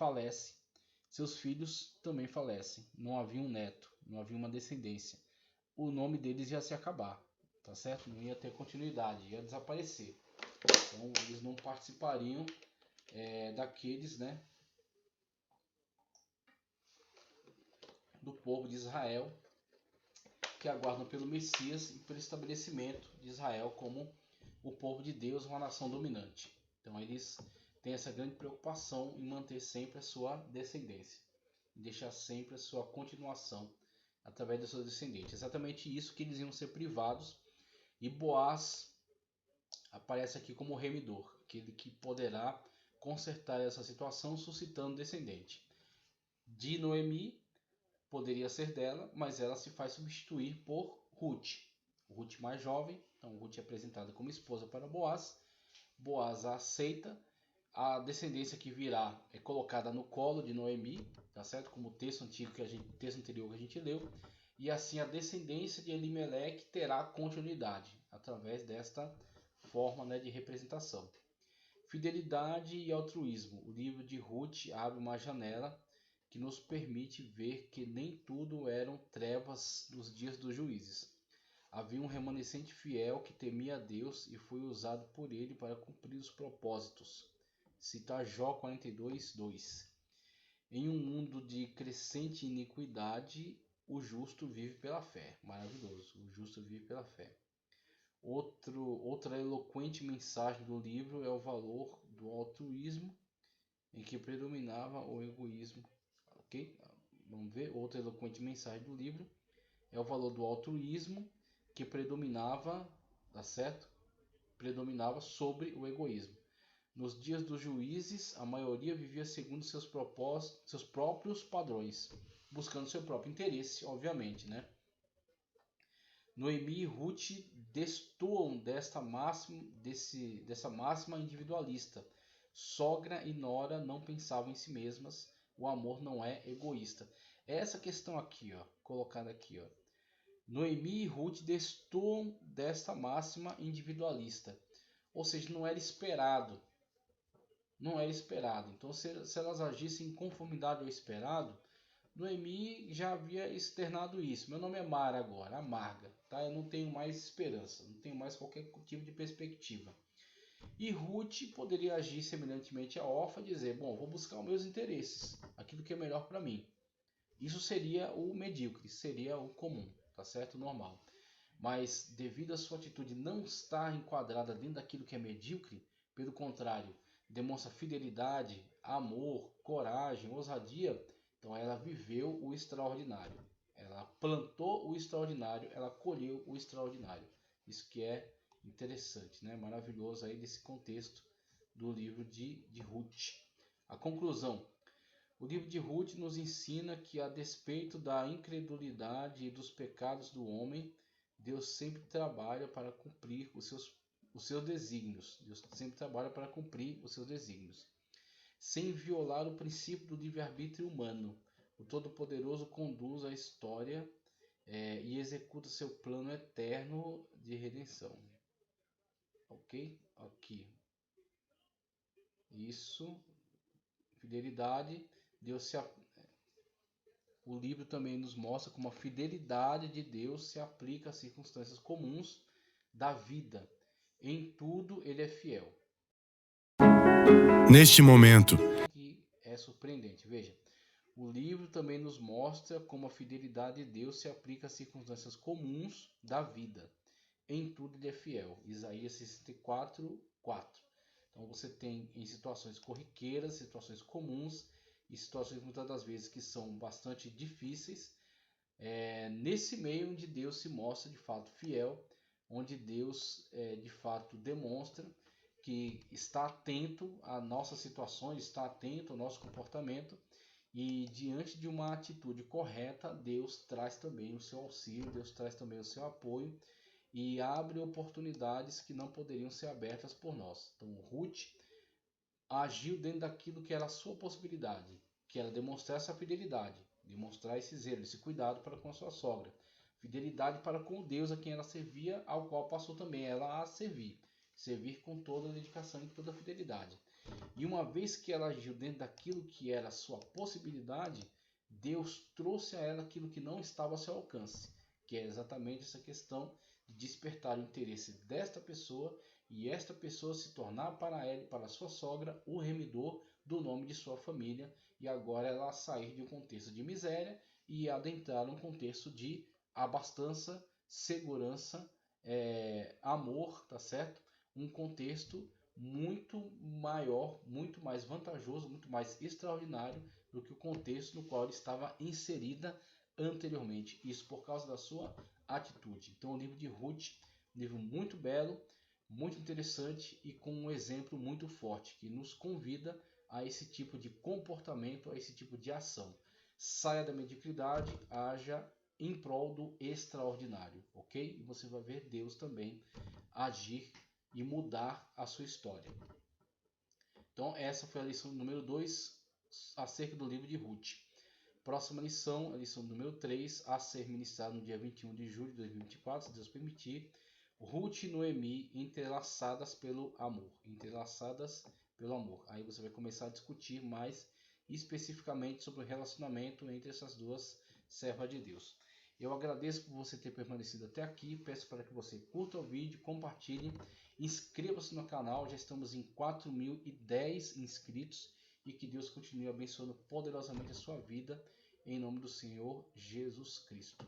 falece, seus filhos também falecem. Não havia um neto, não havia uma descendência. O nome deles ia se acabar, tá certo? Não ia ter continuidade, ia desaparecer. Então eles não participariam daqueles, né, do povo de Israel que aguardam pelo Messias e pelo estabelecimento de Israel como o povo de Deus, uma nação dominante. Então eles têm essa grande preocupação em manter sempre a sua descendência, em deixar sempre a sua continuação através dos seus descendentes. Exatamente isso que eles iam ser privados. E Boaz aparece aqui como remidor, aquele que poderá consertar essa situação suscitando descendente. De Noemi poderia ser dela, mas ela se faz substituir por Ruth. Ruth mais jovem, então Ruth é apresentada como esposa para Boaz. Boaz a aceita. A descendência que virá é colocada no colo de Noemi, tá certo? Como o texto anterior que a gente leu. E assim a descendência de Elimeleque terá continuidade através desta forma, né, de representação. Fidelidade e altruísmo. O livro de Ruth abre uma janela que nos permite ver que nem tudo eram trevas nos dias dos juízes. Havia um remanescente fiel que temia a Deus e foi usado por ele para cumprir os propósitos. Cita Jó 42:2. Em um mundo de crescente iniquidade, o justo vive pela fé. Maravilhoso, o justo vive pela fé. Outra eloquente mensagem do livro é o valor do altruísmo, em que predominava o egoísmo. Ok? Vamos ver. Outra eloquente mensagem do livro é o valor do altruísmo, que predominava, tá certo? Predominava sobre o egoísmo. Nos dias dos juízes, a maioria vivia segundo seus próprios padrões, buscando seu próprio interesse, obviamente, né? Noemi e Ruth destoam dessa máxima individualista. Sogra e nora não pensavam em si mesmas. O amor não é egoísta. É essa questão aqui, ó, colocada aqui, ó. Noemi e Ruth destoam dessa máxima individualista. Ou seja, não era esperado. Não era esperado. Então, se elas agissem em conformidade ao esperado, Noemi já havia externado isso. Meu nome é Mara agora, amarga. Tá? Eu não tenho mais esperança, não tenho mais qualquer tipo de perspectiva. E Ruth poderia agir semelhantemente a Orfa e dizer, bom, vou buscar os meus interesses, aquilo que é melhor para mim. Isso seria o medíocre, seria o comum, tá certo? Normal. Mas devido à sua atitude não estar enquadrada dentro daquilo que é medíocre, pelo contrário, demonstra fidelidade, amor, coragem, ousadia, então ela viveu o extraordinário. Ela plantou o extraordinário, ela colheu o extraordinário. Isso que é interessante, né? Maravilhoso aí desse contexto do livro de Ruth. A conclusão. O livro de Ruth nos ensina que, a despeito da incredulidade e dos pecados do homem, Deus sempre trabalha para cumprir os seus desígnios. Deus sempre trabalha para cumprir os seus desígnios. Sem violar o princípio do livre-arbítrio humano, o Todo-Poderoso conduz a história e executa seu plano eterno de redenção. Ok? Aqui. Isso. Fidelidade. O livro também nos mostra como a fidelidade de Deus se aplica às circunstâncias comuns da vida. Em tudo ele é fiel. Neste momento. Que é surpreendente. Veja, o livro também nos mostra como a fidelidade de Deus se aplica às circunstâncias comuns da vida. Em tudo ele é fiel. Isaías 64:4. Então você tem em situações corriqueiras, situações comuns e situações muitas das vezes que são bastante difíceis, nesse meio onde Deus se mostra de fato fiel, onde Deus de fato demonstra que está atento às nossas situações, está atento ao nosso comportamento, e diante de uma atitude correta, Deus traz também o seu auxílio, Deus traz também o seu apoio e abre oportunidades que não poderiam ser abertas por nós. Então Ruth agiu dentro daquilo que era a sua possibilidade, que era demonstrar essa fidelidade, demonstrar esse zelo, esse cuidado para com a sua sogra, fidelidade para com o Deus a quem ela servia, ao qual passou também ela a servir com toda a dedicação e toda a fidelidade. E uma vez que ela agiu dentro daquilo que era a sua possibilidade, Deus trouxe a ela aquilo que não estava ao seu alcance, que é exatamente essa questão de despertar o interesse desta pessoa e esta pessoa se tornar para ela e para sua sogra o remidor do nome de sua família, e agora ela sair de um contexto de miséria e adentrar um contexto de abastança, segurança, amor, tá certo? Um contexto muito maior, muito mais vantajoso, muito mais extraordinário do que o contexto no qual ela estava inserida anteriormente. Isso por causa da sua atitude. Então o livro de Ruth, um livro muito belo, muito interessante e com um exemplo muito forte que nos convida a esse tipo de comportamento, a esse tipo de ação. Saia da mediocridade, haja em prol do extraordinário, ok? E você vai ver Deus também agir e mudar a sua história. Então essa foi a lição número 2 acerca do livro de Ruth. Próxima lição, a lição número 3, a ser ministrada no dia 21 de julho de 2024, se Deus permitir. Ruth e Noemi entrelaçadas pelo amor. Entrelaçadas pelo amor. Aí você vai começar a discutir mais especificamente sobre o relacionamento entre essas duas servas de Deus. Eu agradeço por você ter permanecido até aqui. Peço para que você curta o vídeo, compartilhe, inscreva-se no canal. Já estamos em 4.010 inscritos. E que Deus continue abençoando poderosamente a sua vida, em nome do Senhor Jesus Cristo.